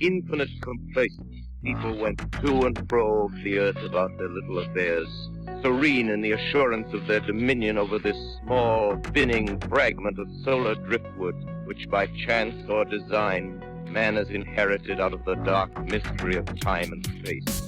infinite complacence, people went to and fro over the earth about their little affairs, serene in the assurance of their dominion over this small, spinning fragment of solar driftwood, which by chance or design man has inherited out of the dark mystery of time and space.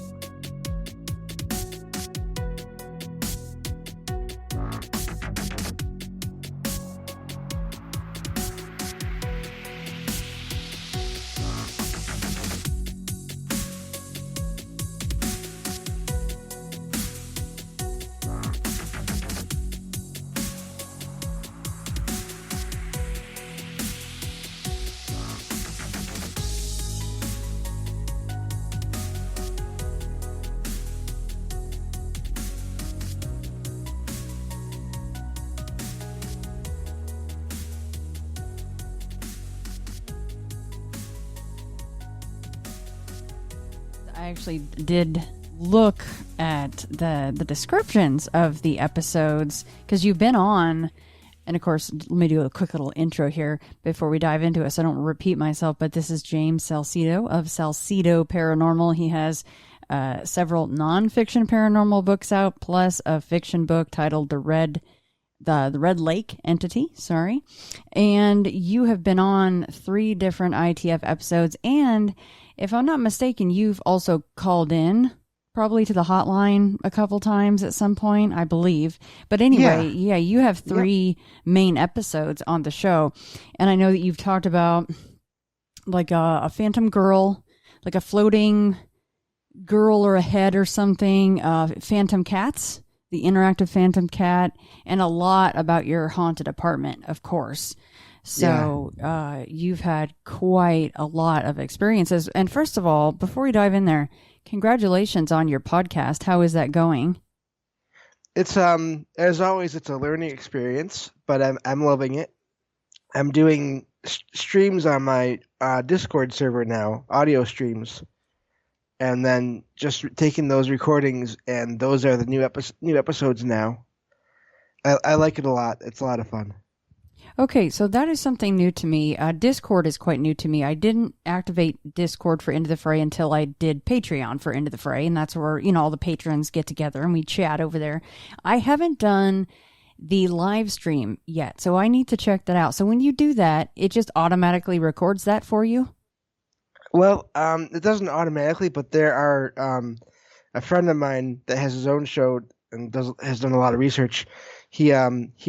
I actually did look at the descriptions of the episodes because you've been on, and of course, let me do a quick little intro here before we dive into it so I don't repeat myself, but this is James Salsido of Salsido Paranormal. He has several non-fiction paranormal books out, plus a fiction book titled The Red Lake Entity, and you have been on 3 different ITF episodes, and if I'm not mistaken, you've also called in probably to the hotline a couple times at some point, I believe. But anyway, yeah you have 3 main episodes on the show, and I know that you've talked about like a phantom girl, like a floating girl or a head or something, phantom cats, the interactive phantom cat, and a lot about your haunted apartment, of course. So you've had quite a lot of experiences. And first of all, before we dive in there, congratulations on your podcast. How is that going? It's as always, it's a learning experience, but I'm loving it. I'm doing streams on my Discord server now, audio streams, and then just taking those recordings, and those are the new episodes now. I like it a lot. It's a lot of fun. Okay, so that is something new to me. Discord is quite new to me. I didn't activate Discord for Into the Fray until I did Patreon for Into the Fray, and that's where, all the patrons get together and we chat over there. I haven't done the live stream yet, so I need to check that out. So when you do that, it just automatically records that for you? Well, it doesn't automatically, but there are a friend of mine that has his own show and has done a lot of research. He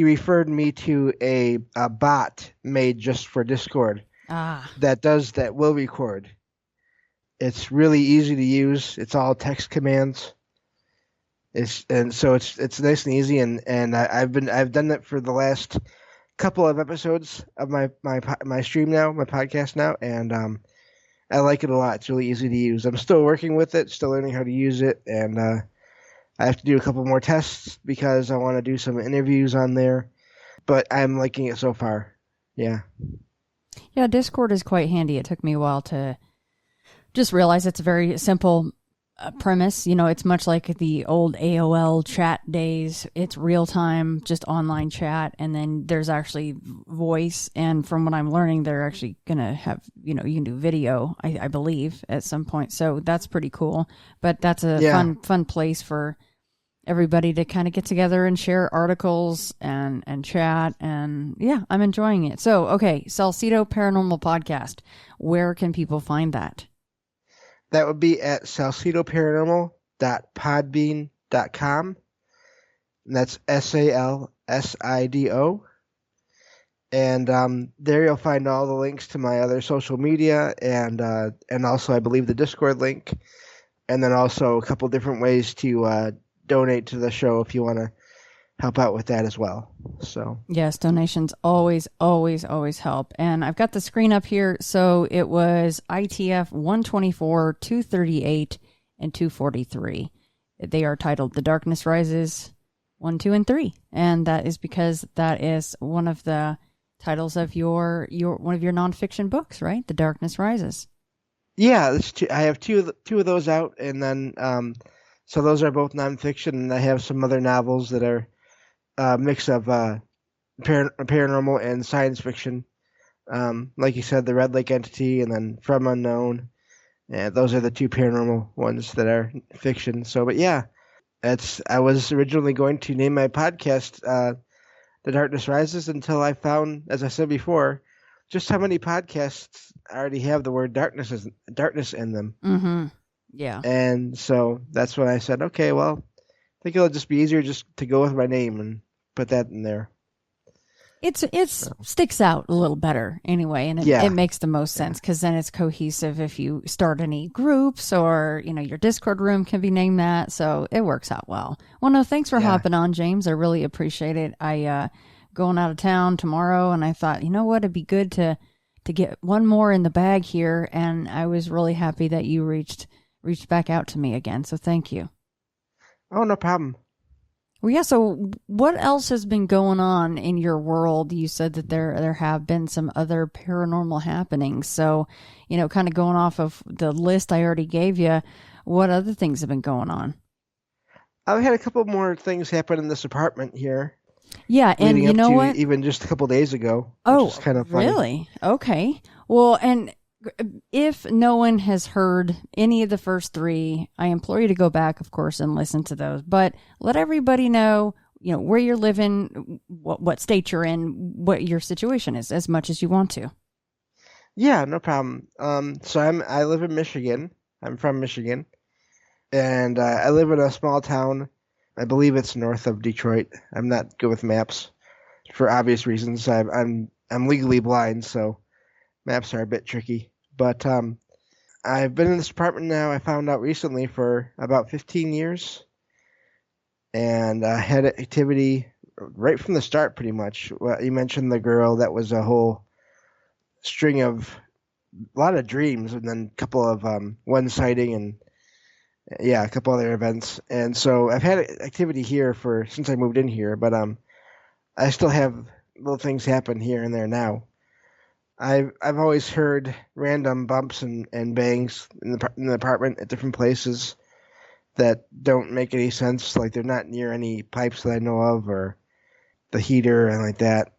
referred me to a bot made just for Discord that will record. It's really easy to use. It's all text commands. It's nice and easy, and I've done that for the last couple of episodes of my stream now, my podcast now, and I like it a lot. It's really easy to use. I'm still working with it, still learning how to use it, and I have to do a couple more tests because I want to do some interviews on there, but I'm liking it so far. Yeah. Yeah, Discord is quite handy. It took me a while to just realize it's a very simple premise. It's much like the old AOL chat days. It's real time, just online chat, and then there's actually voice. And from what I'm learning, they're actually going to have, you can do video, I believe, at some point. So that's pretty cool. But that's a fun place for everybody to kind of get together and share articles and chat. And yeah, I'm enjoying it. So, okay, Salsido Paranormal Podcast. Where can people find that? That would be at salsidoparanormal.podbean.com. And that's SALSIDO. And there you'll find all the links to my other social media and also, I believe, the Discord link. And then also a couple different ways to donate to the show if you want to help out with that as well. So yes, donations always help. And I've got the screen up here. So it was ITF 124, 238, and 243. They are titled The Darkness Rises 1, 2, and 3. And that is because that is one of the titles of your one of your nonfiction books, right? The Darkness Rises. Yeah, I have two of those out, and then so those are both nonfiction, and I have some other novels that are a mix of paranormal and science fiction. Like you said, The Red Lake Entity, and then From Unknown, And those are the two paranormal ones that are fiction. So, but yeah, I was originally going to name my podcast The Darkness Rises until I found, as I said before, just how many podcasts already have the word darkness in them. Mm-hmm. Yeah. And so that's when I said, okay, well, I think it'll just be easier just to go with my name and put that in there. It sticks out a little better anyway, and it makes the most sense because then it's cohesive if you start any groups or, your Discord room can be named that, so it works out well. Well, no, thanks for hopping on, James. I really appreciate it. I going out of town tomorrow, and I thought, you know what, it'd be good to get one more in the bag here, and I was really happy that you reached back out to me again, so thank you. Oh, no problem. Well, yeah, so what else has been going on in your world? You said that there have been some other paranormal happenings. So, kind of going off of the list I already gave you, what other things have been going on? I've had a couple more things happen in this apartment here. Yeah, and you know what? Even just a couple days ago. Oh, which is kind of funny. Really? Okay. Well, and if no one has heard any of the first three, I implore you to go back, of course, and listen to those. But let everybody know, where you're living, what state you're in, what your situation is, as much as you want to. Yeah, no problem. So I live in Michigan. I'm from Michigan, and I live in a small town. I believe it's north of Detroit. I'm not good with maps, for obvious reasons. I'm legally blind, so maps are a bit tricky. But I've been in this apartment now, I found out recently, for about 15 years. And I had activity right from the start, pretty much. Well, you mentioned the girl. That was a whole string of a lot of dreams, and then a couple of one sighting and a couple other events. And so I've had activity here since I moved in here, but I still have little things happen here and there now. I've always heard random bumps and bangs in the apartment at different places that don't make any sense. Like they're not near any pipes that I know of, or the heater and like that.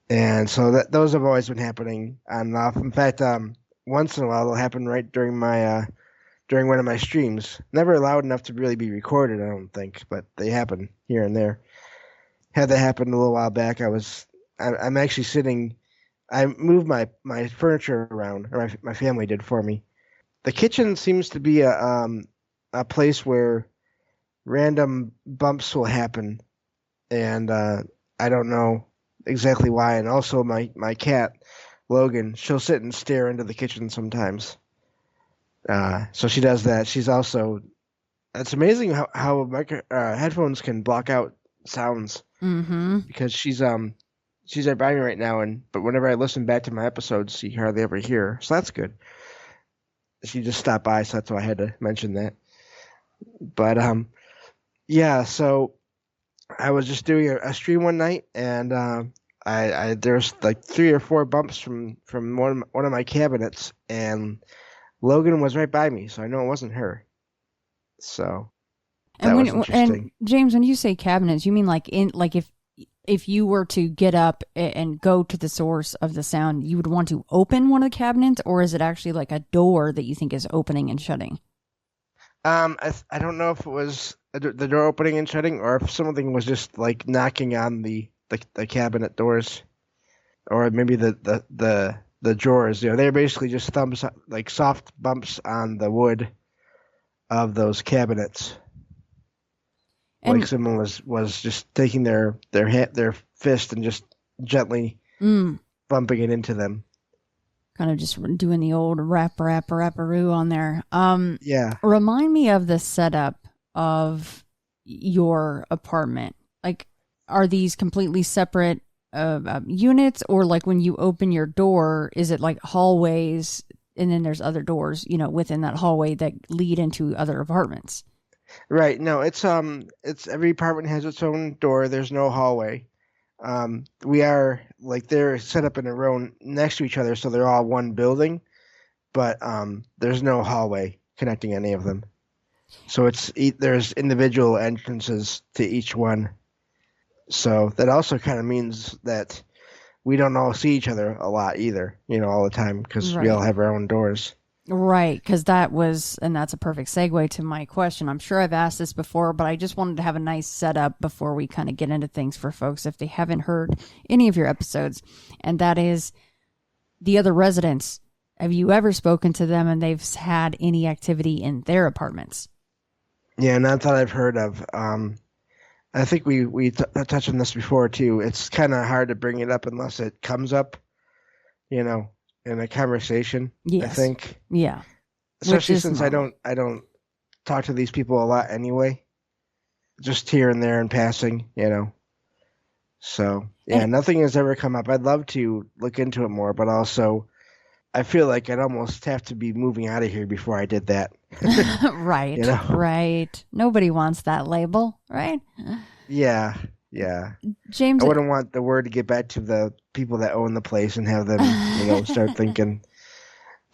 And so those have always been happening on and off. In fact, once in a while they'll happen right during one of my streams. Never loud enough to really be recorded, I don't think, but they happen here and there. Had that happen a little while back. I'm actually sitting. I moved my furniture around, or my family did for me. The kitchen seems to be a place where random bumps will happen, and I don't know exactly why. And also my cat, Logan, she'll sit and stare into the kitchen sometimes. So she does that. She's also. It's amazing how headphones can block out sounds. Mm-hmm. Because she's right by me right now, but whenever I listen back to my episodes, she hardly ever hear her. So that's good. She just stopped by, so that's why I had to mention that. But so I was just doing a stream one night, and there's like 3 or 4 bumps from one of my cabinets, and Logan was right by me, so I know it wasn't her. So that was interesting. And James, when you say cabinets, you mean if you were to get up and go to the source of the sound, you would want to open one of the cabinets, or is it actually like a door that you think is opening and shutting? I don't know if it was the door opening and shutting, or if something was just like knocking on the cabinet doors, or maybe the drawers. They're basically just thumbs, like soft bumps on the wood of those cabinets. And like someone was just taking their fist and just gently bumping it into them. Kind of just doing the old rap-a-rap-a-rap-a-roo on there. Yeah. Remind me of the setup of your apartment. Like, are these completely separate units, or like when you open your door, is it like hallways and then there's other doors, within that hallway that lead into other apartments? Right. No, it's every apartment has its own door. There's no hallway. We are they're set up in a row next to each other, so they're all one building, but there's no hallway connecting any of them. So there's individual entrances to each one. So that also kind of means that we don't all see each other a lot either, all the time, because we all have our own doors. Right, because that's a perfect segue to my question. I'm sure I've asked this before, but I just wanted to have a nice setup before we kind of get into things for folks if they haven't heard any of your episodes. And that is the other residents. Have you ever spoken to them and they've had any activity in their apartments? Yeah, not that I've heard of. I think we touched on this before too. It's kind of hard to bring it up unless it comes up, in a conversation. Yes. I think. Yeah. Especially since I don't talk to these people a lot anyway. Just here and there in passing, So yeah, nothing has ever come up. I'd love to look into it more, but also I feel like I'd almost have to be moving out of here before I did that. Right. Right. Nobody wants that label, right? Yeah. James, I wouldn't want the word to get back to the people that own the place and have them, start thinking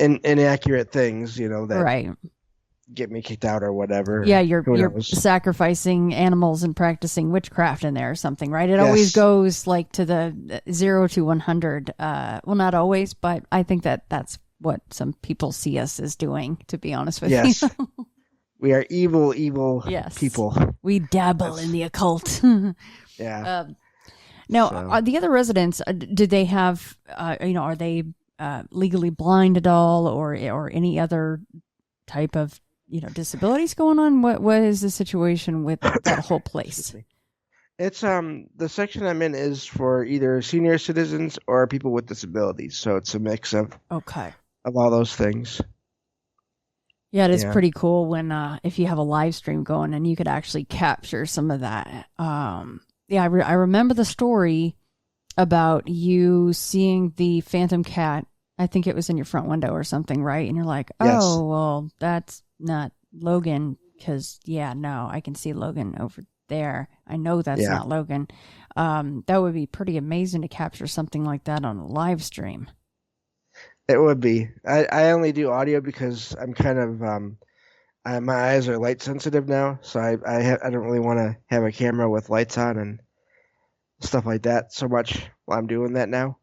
inaccurate things, that right. get me kicked out or whatever. Yeah, you're sacrificing animals and practicing witchcraft in there or something, right? It always goes like to the 0 to 100. Well, not always, but I think that's what some people see us as doing, to be honest with you. We are evil people. We dabble in the occult. Yeah. Now, the other residents, did they have, are they legally blind at all or any other type of disabilities going on? What is the situation with that whole place? It's the section I'm in is for either senior citizens or people with disabilities, so it's a mix of all those things. Yeah, it is pretty cool when if you have a live stream going and you could actually capture some of that. I remember the story about you seeing the phantom cat. I think it was in your front window or something, right? And you're like, oh, well, that's not Logan because, I can see Logan over there. I know that's not Logan. That would be pretty amazing to capture something like that on a live stream. It would be. I only do audio because I'm kind of my eyes are light sensitive now, so I don't really want to have a camera with lights on and stuff like that so much while I'm doing that now.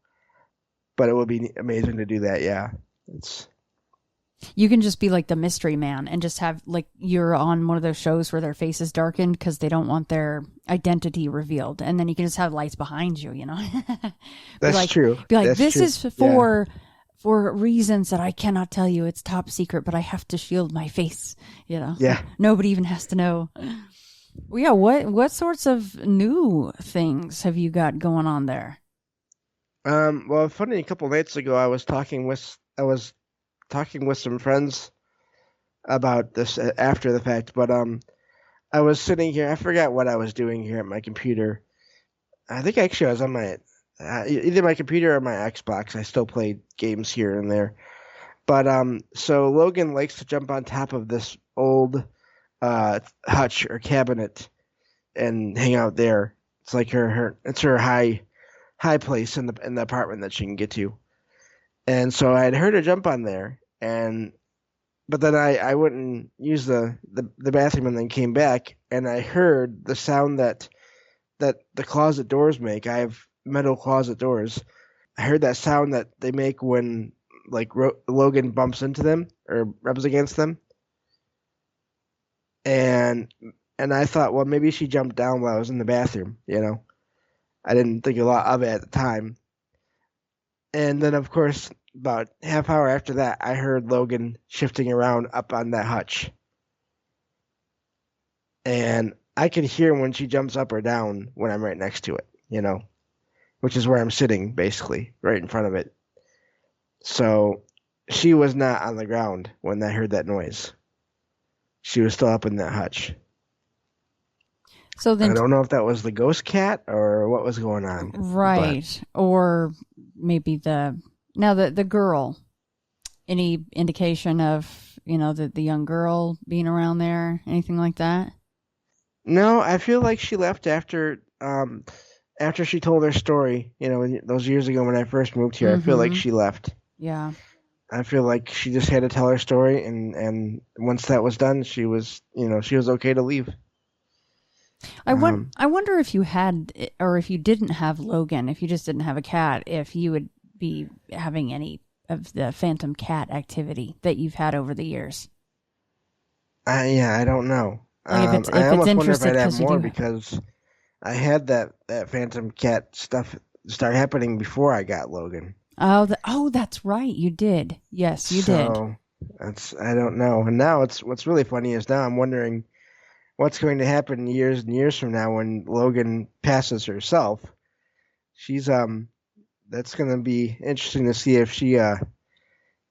But it would be amazing to do that. Yeah, you can just be like the mystery man and just have like you're on one of those shows where their face is darkened because they don't want their identity revealed, and then you can just have lights behind you. That's true. Be like, That's this true. is for reasons that I cannot tell you. It's top secret, but I have to shield my face. Yeah. Nobody even has to know. Well, yeah. What sorts of new things have you got going on there? Well, funny. A couple nights ago, I was talking with some friends about this after the fact, but I was sitting here. I forgot what I was doing here at my computer. I think actually I was on my either my computer or my Xbox. I still play games here and there, but so Logan likes to jump on top of this old hutch or cabinet and hang out there. It's like her high place in the apartment that she can get to. And so I had heard her jump on there, but then I wouldn't use the bathroom and then came back and I heard the sound that the closet doors make. I have metal closet doors. I heard that sound that they make when like Logan bumps into them or rubs against them. And I thought, well, maybe she jumped down while I was in the bathroom, I didn't think a lot of it at the time. And then, of course, about half hour after that, I heard Logan shifting around up on that hutch. And I can hear when she jumps up or down when I'm right next to it, which is where I'm sitting, basically, right in front of it. So she was not on the ground when I heard that noise. She was still up in that hutch. So then, I don't know if that was the ghost cat or what was going on. Right. Or maybe the girl. Any indication of, the young girl being around there? Anything like that? No, I feel like she left after she told her story, those years ago when I first moved here. I feel like she left. Yeah. I feel like she just had to tell her story, and once that was done, she was okay to leave. I wonder if you had, or if you didn't have Logan, if you just didn't have a cat, if you would be having any the phantom cat activity that you've had over the years? Yeah, I don't know. Like if it's I almost wonder if interested I'd have because you more do. because I had that phantom cat stuff start happening before I got Logan. Oh, that's right. You did. Yes, you did. So I don't know. And now what's really funny is now I'm wondering what's going to happen years and years from now when Logan passes herself. She's that's going to be interesting to see if she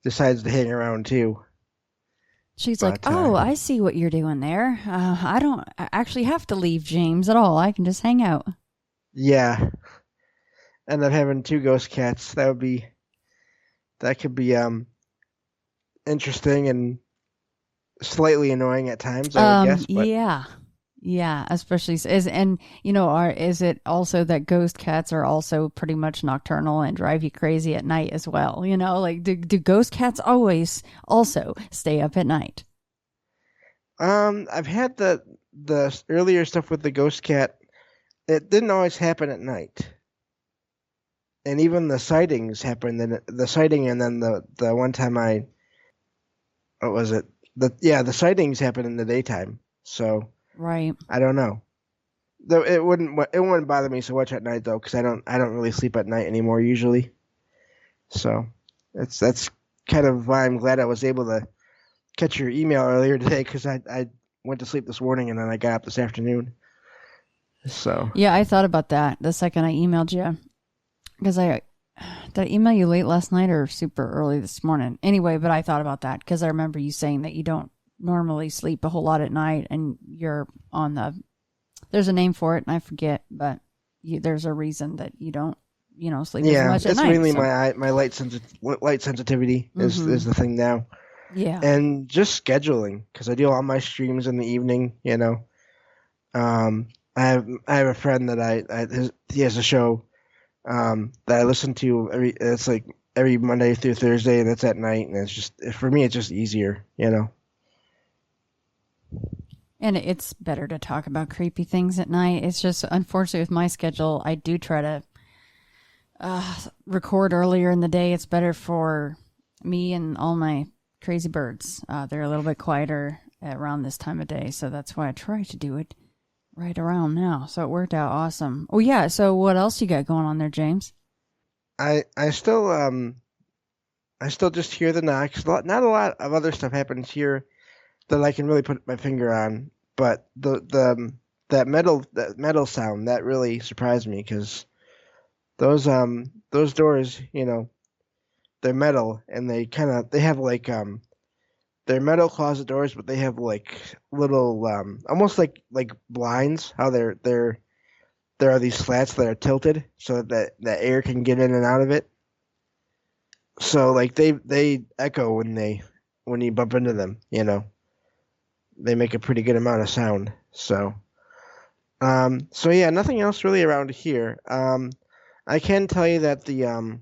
decides to hang around too. She's like, But oh, I see what you're doing there. I don't actually have to leave James at all. I can just hang out. yeah, end up having two ghost cats. That could be interesting and slightly annoying at times, I would guess. But Yeah, especially is it also that ghost cats are also pretty much nocturnal and drive you crazy at night as well? Like do ghost cats always also stay up at night? I've had the earlier stuff with the ghost cat. It didn't always happen at night, and even the sightings happened. Then the sighting, and then the one time what was it? The sightings happened in the daytime. So Right. I don't know. Though it wouldn't bother me so much at night though, because I don't really sleep at night anymore usually. So that's kind of why I'm glad I was able to catch your email earlier today, because I went to sleep this morning and then I got up this afternoon. So Yeah, I thought about that the second I emailed you. Because did I email you late last night or super early this morning? Anyway, but I thought about that because I remember you saying that you don't normally sleep a whole lot at night and you're on there's a name for it and I forget, but there's a reason that you don't, sleep as much at it's night. mainly So. my light sensitivity is the thing now. Yeah. And just scheduling, because I do all my streams in the evening. I have a friend that he has a show that I listen to it's like every Monday through Thursday, and it's at night, and it's just, for me, it's just easier. And it's better to talk about creepy things at night. It's just, unfortunately, with my schedule, I do try to record earlier in the day. It's better for me and all my crazy birds. They're a little bit quieter around this time of day, so that's why I try to do it right around now. So it worked out awesome. Oh yeah. So what else you got going on there, James? I still just hear the knocks. Not a lot of other stuff happens here that I can really put my finger on, but that metal sound that really surprised me, because those doors, they're metal, and they have like they're metal closet doors, but they have like little almost like blinds. How there are these slats that are tilted so that air can get in and out of it. So like they echo when you bump into them. They make a pretty good amount of sound. So yeah, nothing else really around here. I can tell you that the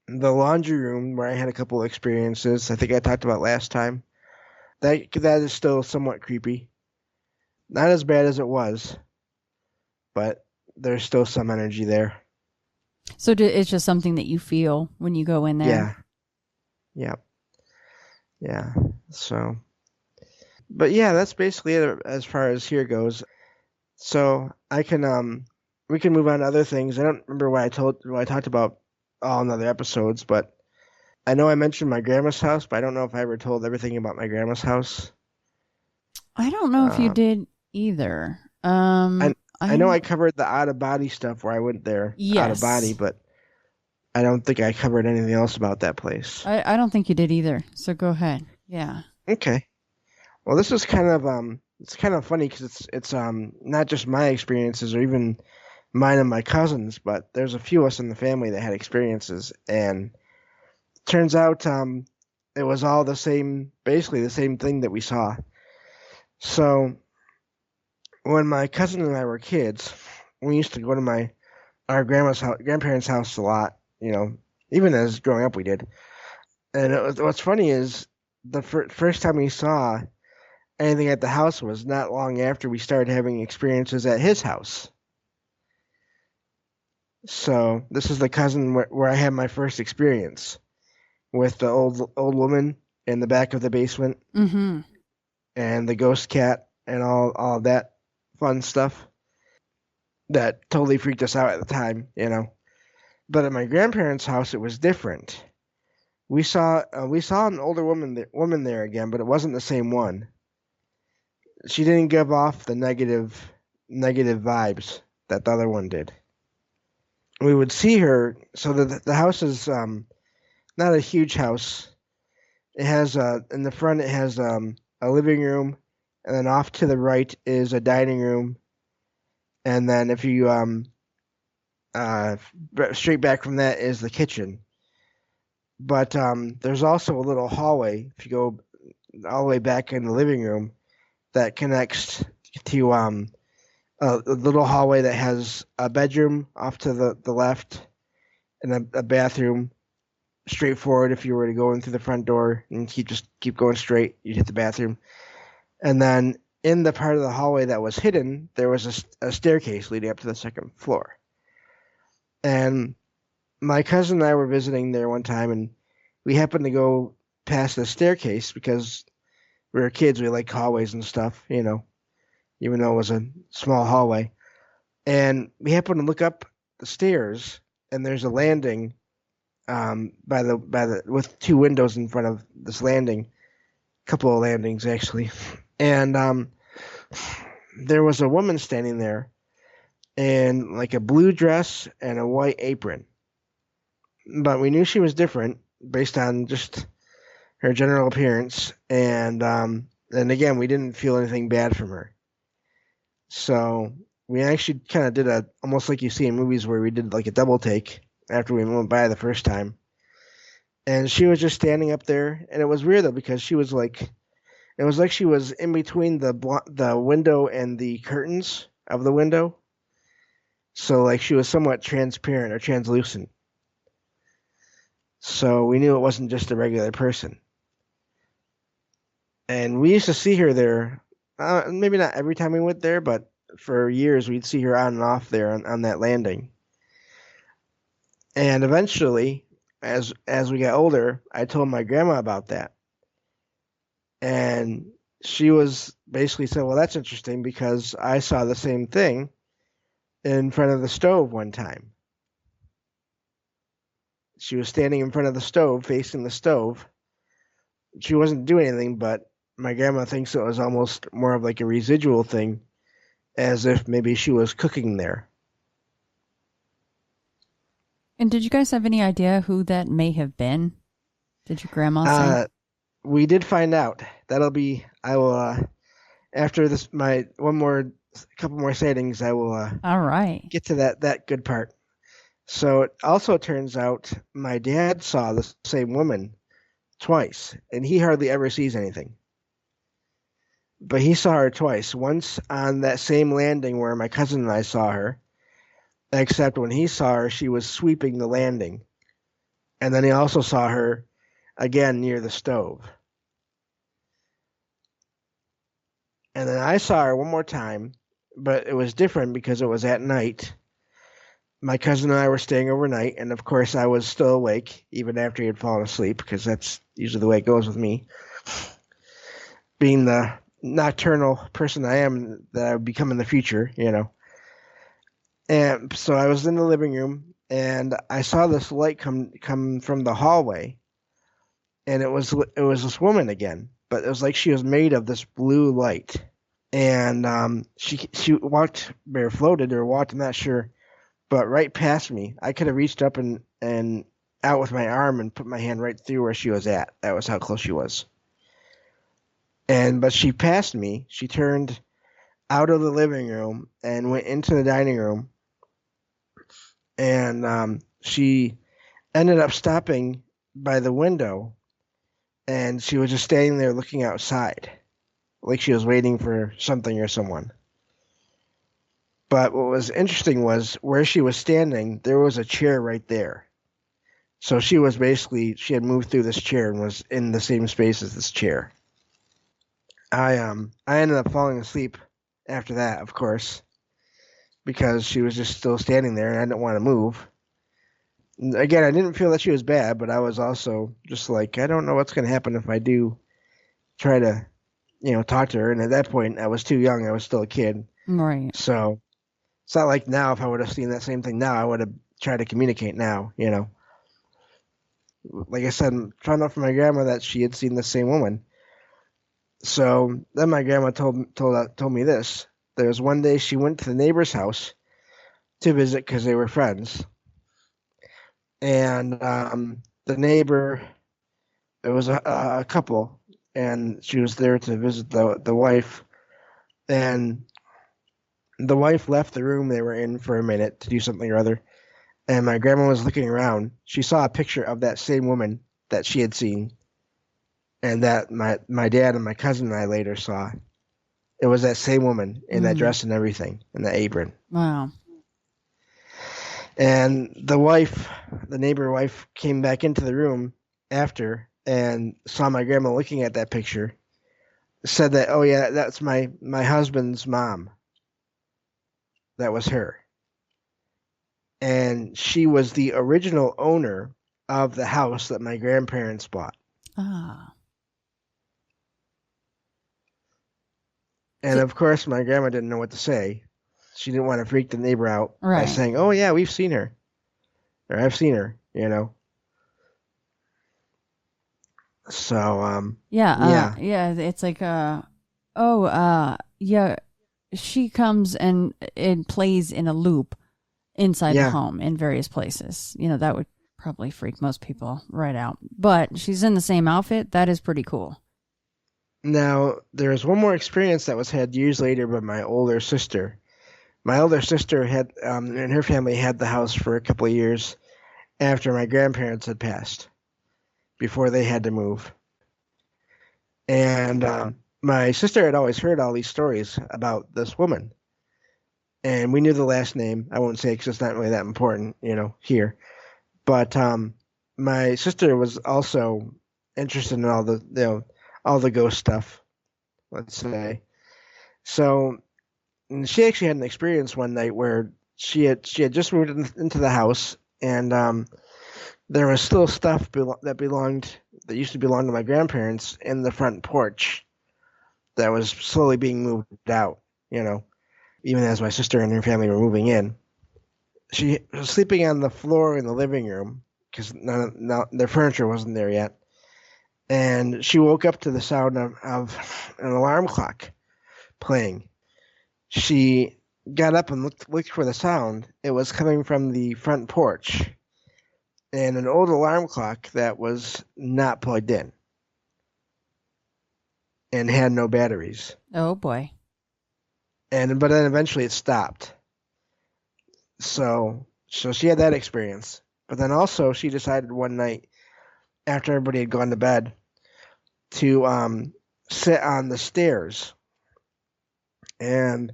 laundry room where I had a couple of experiences, I think I talked about last time, that is still somewhat creepy. Not as bad as it was, but there's still some energy there. So it's just something that you feel when you go in there. Yeah. So, but yeah, that's basically it as far as here goes. So we can move on to other things. I don't remember what I talked about all in other episodes, but I know I mentioned my grandma's house, but I don't know if I ever told everything about my grandma's house. I don't know if you did either. I know I covered the out of body stuff where I went there out of body, but I don't think I covered anything else about that place. I don't think you did either. So go ahead. Yeah. Okay. Well, this is kind of it's kind of funny because it's not just my experiences or even mine and my cousins, but there's a few of us in the family that had experiences, and turns out it was all basically the same thing that we saw. So when my cousin and I were kids, we used to go to our grandparents' house a lot. Even as growing up we did. And what's funny is the first time we saw anything at the house was not long after we started having experiences at his house. So this is the cousin where I had my first experience. with the old woman in the back of the basement Mm-hmm. and the ghost cat and all that fun stuff that totally freaked us out at the time, you know. But at my grandparents' house, it was different. We saw an older woman there again, but it wasn't the same one. She didn't give off the negative vibes that the other one did. We would see her. So the house is not a huge house. It has in the front it has a living room, and then off to the right is a dining room, and then if you straight back from that is the kitchen. But there's also a little hallway if you go all the way back in the living room that connects to a little hallway that has a bedroom off to the left and a bathroom straight forward. If you were to go in through the front door and keep going straight, you'd hit the bathroom. And then in the part of the hallway that was hidden, there was a staircase leading up to the second floor. And my cousin and I were visiting there one time, and we happened to go past the staircase because we were kids. We liked hallways and stuff, you know, even though it was a small hallway. And we happened to look up the stairs, and there's a landing by the with two windows in front of this landing, a couple of landings actually. And there was a woman standing there in like a blue dress and a white apron. But we knew she was different based on just her general appearance, and again, we didn't feel anything bad from her. So we actually kind of did almost like you see in movies where we did like a double take after we went by the first time. And she was just standing up there, and it was weird though because she was like, it was like she was in between the window and the curtains of the window. So like she was somewhat transparent or translucent. So we knew it wasn't just a regular person. And we used to see her there, maybe not every time we went there, but for years we'd see her on and off there on that landing. And eventually, as we got older, I told my grandma about that. And she was basically said, well, that's interesting because I saw the same thing in front of the stove one time. She was standing in front of the stove, facing the stove. She wasn't doing anything, but my grandma thinks it was almost more of like a residual thing, as if maybe she was cooking there. And did you guys have any idea who that may have been? Did your grandma say? We did find out. I will, after this, couple more sightings, I will All right. get to that good part. So it also turns out my dad saw the same woman twice, and he hardly ever sees anything. But he saw her twice. Once on that same landing where my cousin and I saw her, except when he saw her, she was sweeping the landing. And then he also saw her again near the stove. And then I saw her one more time, but it was different because it was at night. My cousin and I were staying overnight, and of course I was still awake even after he had fallen asleep because that's usually the way it goes with me. Being the nocturnal person I am that I would become in the future, you know. And so I was in the living room, and I saw this light come from the hallway, and it was this woman again, but it was like she was made of this blue light, and she walked barefooted or walked, I'm not sure. But right past me, I could have reached up and out with my arm and put my hand right through where she was at. That was how close she was. But she passed me. She turned out of the living room and went into the dining room. And she ended up stopping by the window, and she was just standing there looking outside, like she was waiting for something or someone. But what was interesting was where she was standing, there was a chair right there. So she had moved through this chair and was in the same space as this chair. I ended up falling asleep after that, of course, because she was just still standing there and I didn't want to move. Again, I didn't feel that she was bad, but I was also just like, I don't know what's going to happen if I do try to, talk to her. And at that point, I was too young. I was still a kid. Right. So it's not like now, if I would have seen that same thing now, I would have tried to communicate now. Like I said, found out from my grandma that she had seen the same woman. So then my grandma told me this. There was one day she went to the neighbor's house to visit because they were friends. And the neighbor, it was a couple, and she was there to visit the wife. And the wife left the room they were in for a minute to do something or other. And my grandma was looking around. She saw a picture of that same woman that she had seen, and that my dad and my cousin and I later saw. It was that same woman in that dress and everything, in the apron. Wow. And the neighbor wife, came back into the room after and saw my grandma looking at that picture. Said that, oh yeah, that's my husband's mom. That was her. And she was the original owner of the house that my grandparents bought. Ah. And of course, my grandma didn't know what to say. She didn't want to freak the neighbor out by saying, "Oh yeah, we've seen her," or "I've seen her," So yeah, it's like yeah, she comes and it plays in a loop inside the home in various places. That would probably freak most people right out. But she's in the same outfit. That is pretty cool. Now, there's one more experience that was had years later by my older sister. My older sister had, and her family had the house for a couple of years after my grandparents had passed, before they had to move. And my sister had always heard all these stories about this woman. And we knew the last name. I won't say because it's not really that important, here. But my sister was also interested in all the ghost stuff, let's say. So she actually had an experience one night where she had just moved into the house, and there was still stuff that used to belong to my grandparents in the front porch that was slowly being moved out, even as my sister and her family were moving in. She was sleeping on the floor in the living room because their furniture wasn't there yet. And she woke up to the sound of an alarm clock playing. She got up and looked for the sound. It was coming from the front porch, and an old alarm clock that was not plugged in and had no batteries. Oh boy. But then eventually it stopped. So she had that experience. But then also she decided one night, after everybody had gone to bed, to sit on the stairs. And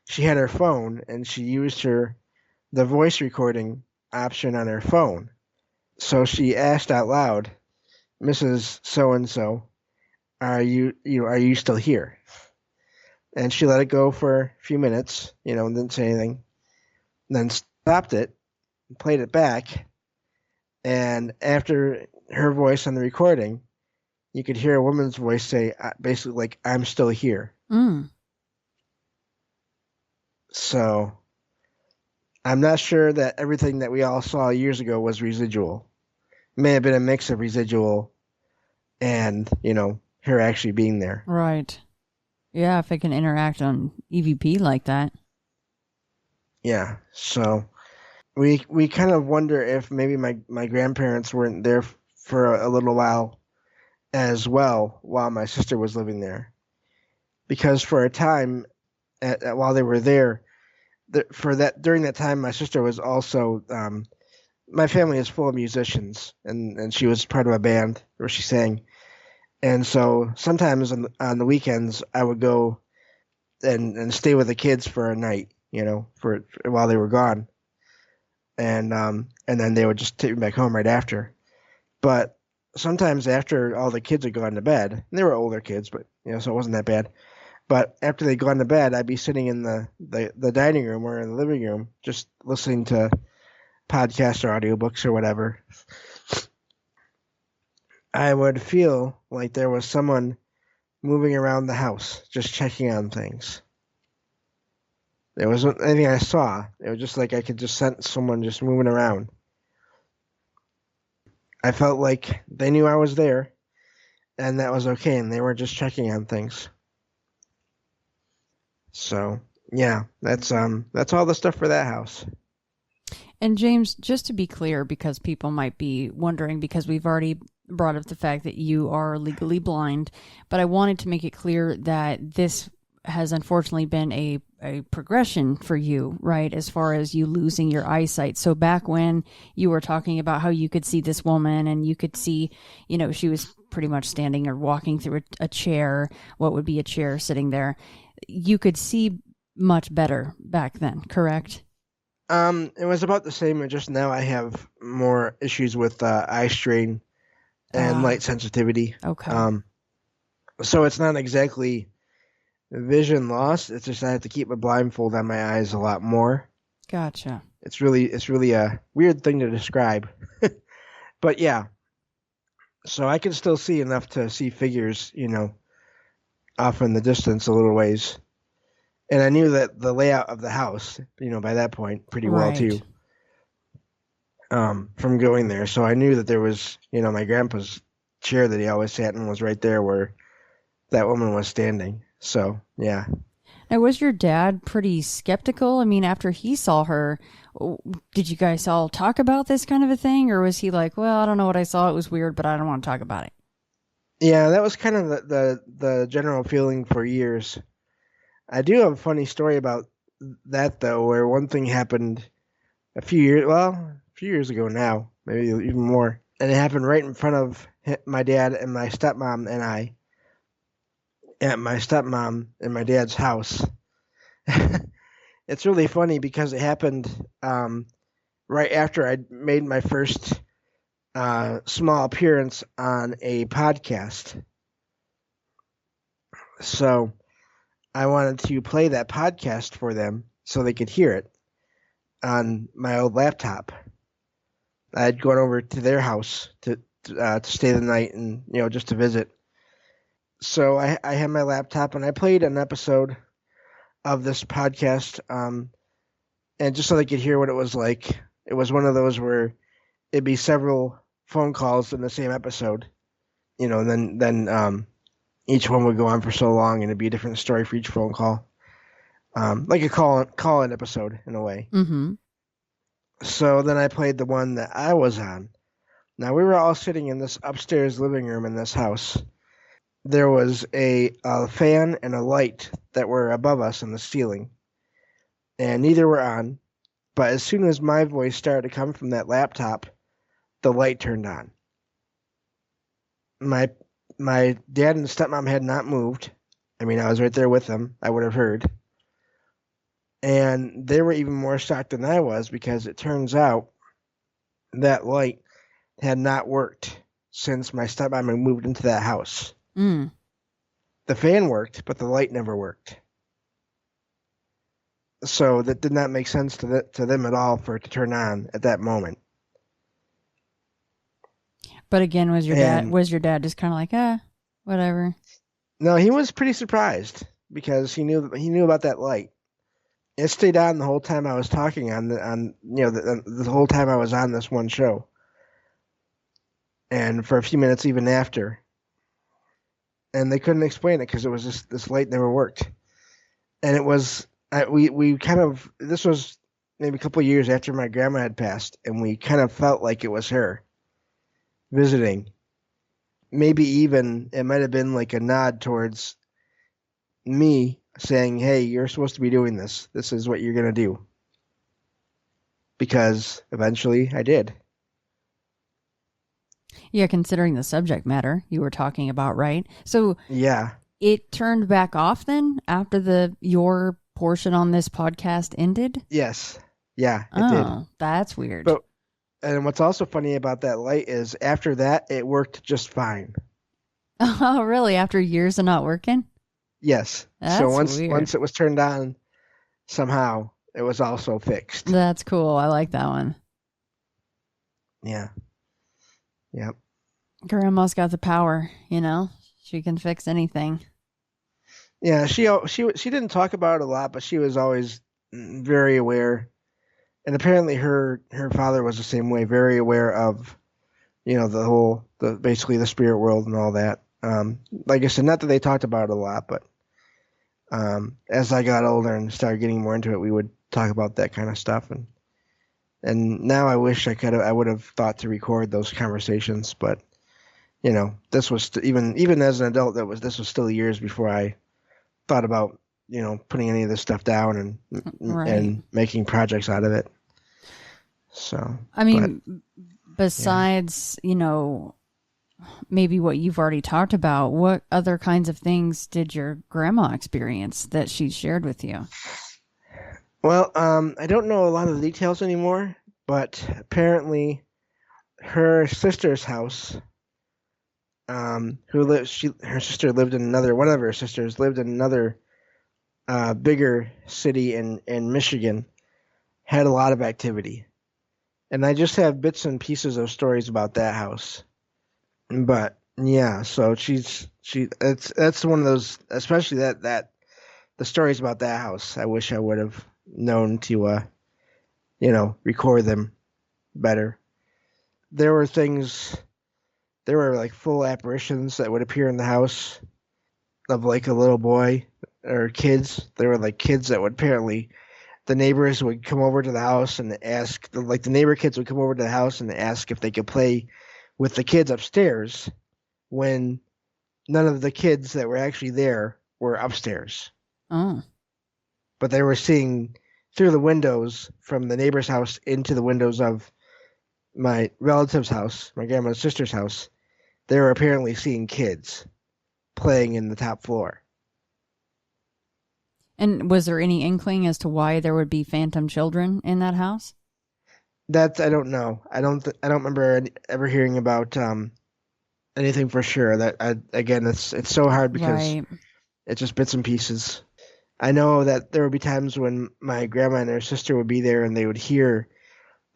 she had her phone, and she used the voice recording option on her phone. So she asked out loud, "Mrs. So-and-so, are you still here?" And she let it go for a few minutes, and didn't say anything. And then stopped it, played it back, and after her voice on the recording, you could hear a woman's voice say, basically like, "I'm still here." So I'm not sure that everything that we all saw years ago was residual. It may have been a mix of residual and, her actually being there. Right. Yeah, if it can interact on EVP like that. Yeah. So we kind of wonder if maybe my grandparents weren't there for a little while as well while my sister was living there. Because for a time, while they were there, during that time, my sister was also, my family is full of musicians, and she was part of a band where she sang. And so sometimes on the weekends, I would go and stay with the kids for a night, for while they were gone. And then they would just take me back home right after. But sometimes after all the kids had gone to bed, and they were older kids, but so it wasn't that bad. But after they'd gone to bed, I'd be sitting in the dining room or in the living room, just listening to podcasts or audiobooks or whatever, I would feel like there was someone moving around the house, just checking on things. There wasn't anything I saw. It was just like I could just sense someone just moving around. I felt like they knew I was there, and that was okay, and they were just checking on things. So, yeah, that's all the stuff for that house. And James, just to be clear, because people might be wondering, because we've already brought up the fact that you are legally blind, but I wanted to make it clear that this has unfortunately been a progression for you, right? As far as you losing your eyesight. So back when you were talking about how you could see this woman and you could see, she was pretty much standing or walking through a chair, what would be a chair sitting there. You could see much better back then, correct? It was about the same, just now I have more issues with eye strain and light sensitivity. Okay. So it's not exactly vision loss. It's just I have to keep a blindfold on my eyes a lot more. Gotcha. It's really a weird thing to describe. But yeah. So I can still see enough to see figures, off in the distance a little ways. And I knew that the layout of the house, by that point pretty well too. From going there. So I knew that there was, my grandpa's chair that he always sat in was right there where that woman was standing. So, yeah. Now, was your dad pretty skeptical? I mean, after he saw her, did you guys all talk about this kind of a thing? Or was he like, well, I don't know what I saw. It was weird, but I don't want to talk about it. Yeah, that was kind of the general feeling for years. I do have a funny story about that, though, where one thing happened a few years ago now, maybe even more. And it happened right in front of my dad and my stepmom and I. At my stepmom and my dad's house. It's really funny because it happened right after I made my first small appearance on a podcast. So I wanted to play that podcast for them so they could hear it on my old laptop. I had gone over to their house to stay the night and, just to visit. So I had my laptop and I played an episode of this podcast, and just so they could hear what it was like. It was one of those where it'd be several phone calls in the same episode, and then each one would go on for so long and it'd be a different story for each phone call, like a call-in episode in a way. Mm-hmm. So then I played the one that I was on. Now we were all sitting in this upstairs living room in this house. There was a fan and a light that were above us in the ceiling, and neither were on. But as soon as my voice started to come from that laptop, the light turned on. My dad and stepmom had not moved. I mean, I was right there with them. I would have heard. And they were even more shocked than I was because it turns out that light had not worked since my stepmom had moved into that house. Mm. The fan worked, but the light never worked. So that did not make sense to them at all for it to turn on at that moment. But again, was your dad just kind of like, whatever? No, he was pretty surprised because he knew about that light. It stayed on the whole time I was talking the whole time I was on this one show, and for a few minutes even after. And they couldn't explain it because it was just this light never worked. And it was this was maybe a couple of years after my grandma had passed, and we kind of felt like it was her visiting. Maybe even it might have been like a nod towards me saying, hey, you're supposed to be doing this. This is what you're going to do. Because eventually I did. Yeah, considering the subject matter you were talking about, right? So yeah, it turned back off then after your portion on this podcast ended? Yes. Yeah, it did. Oh, that's weird. And what's also funny about that light is after that, it worked just fine. Oh, really? After years of not working? Yes. That's so once weird. It was turned on, somehow it was also fixed. That's cool. I like that one. Yeah. Yep. Grandma's got the power, you know? She can fix anything. Yeah, she didn't talk about it a lot, but she was always very aware. And apparently her father was the same way, very aware of, basically the spirit world and all that. Like I said, not that they talked about it a lot, but as I got older and started getting more into it, we would talk about that kind of stuff. And now I wish I would have thought to record those conversations, but this was even as an adult, this was still years before I thought about putting any of this stuff down Right. and making projects out of it. So I mean, besides maybe what you've already talked about, what other kinds of things did your grandma experience that she shared with you? Well, I don't know a lot of the details anymore, but apparently her sister's house, her sister lived in one of her sisters lived in another bigger city in Michigan, had a lot of activity. And I just have bits and pieces of stories about that house. But yeah, so that's one of those, especially that the stories about that house. I wish I would have known to record them better. There were like full apparitions that would appear in the house of like a little boy or kids. There were like kids that would apparently the neighbors would come over to the house and ask, like the neighbor kids would come over to the house and ask if they could play with the kids upstairs when none of the kids that were actually there were upstairs. Oh. But they were seeing through the windows from the neighbor's house into the windows of my relative's house, my grandma's sister's house. They were apparently seeing kids playing in the top floor. And was there any inkling as to why there would be phantom children in that house? That I don't know. I don't remember ever hearing about anything for sure. Again, it's so hard because it's just bits and pieces. I know that there would be times when my grandma and her sister would be there and they would hear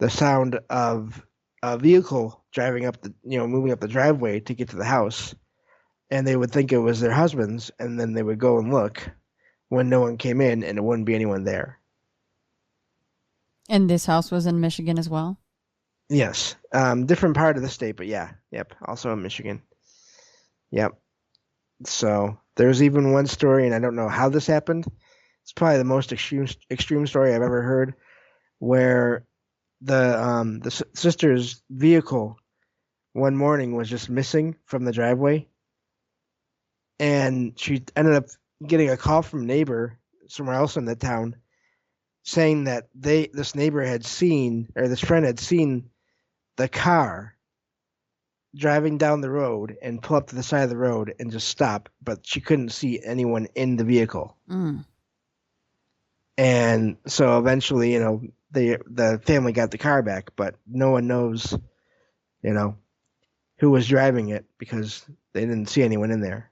the sound of a vehicle driving up moving up the driveway to get to the house, and they would think it was their husband's, and then they would go and look when no one came in and it wouldn't be anyone there. And this house was in Michigan as well? Yes. Different part of the state, but yeah. Yep. Also in Michigan. Yep. So there's even one story, and I don't know how this happened. It's probably the most extreme story I've ever heard, where the sister's vehicle one morning was just missing from the driveway, and she ended up getting a call from a neighbor somewhere else in the town saying that this neighbor had seen, or this friend had seen the car driving down the road and pull up to the side of the road and just stop, but she couldn't see anyone in the vehicle. Mm. And so eventually, the family got the car back, but no one knows, who was driving it because they didn't see anyone in there.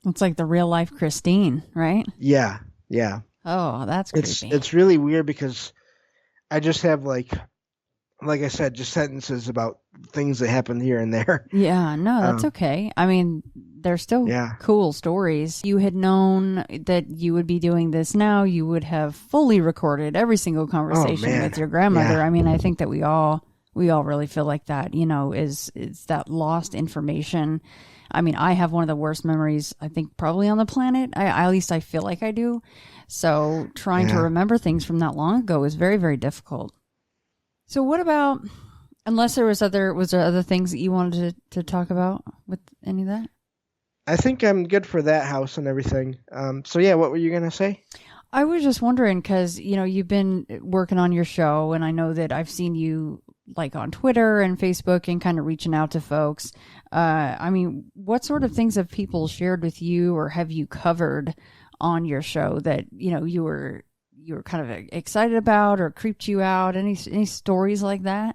It's like the real life Christine, right? Yeah, yeah. Oh, that's creepy. It's really weird because I just have like I said, just sentences about things that happened here and there. Yeah, no, that's okay. I mean, they're still cool stories. You had known that you would be doing this now, you would have fully recorded every single conversation with your grandmother. Yeah. I mean, I think that we all really feel like that, is that lost information. I mean, I have one of the worst memories, I think, probably on the planet. At least I feel like I do. So trying to remember things from that long ago is very, very difficult. So what about, unless there was other things that you wanted to talk about with any of that? I think I'm good for that house and everything. So yeah, what were you going to say? I was just wondering because, you've been working on your show, and I know that I've seen you like on Twitter and Facebook and kind of reaching out to folks. I mean, what sort of things have people shared with you, or have you covered on your show that, you were kind of excited about or creeped you out? Any stories like that?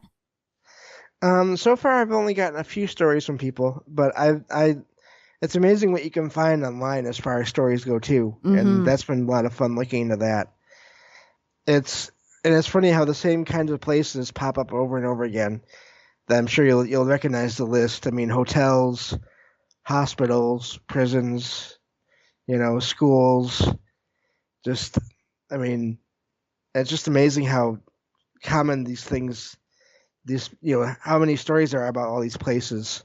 So far I've only gotten a few stories from people, but it's amazing what you can find online as far as stories go too. Mm-hmm. And that's been a lot of fun looking into that. It's And it's funny how the same kinds of places pop up over and over again. That I'm sure you'll recognize the list. I mean, hotels, hospitals, prisons, schools. Just, I mean, it's just amazing how common these things, how many stories there are about all these places.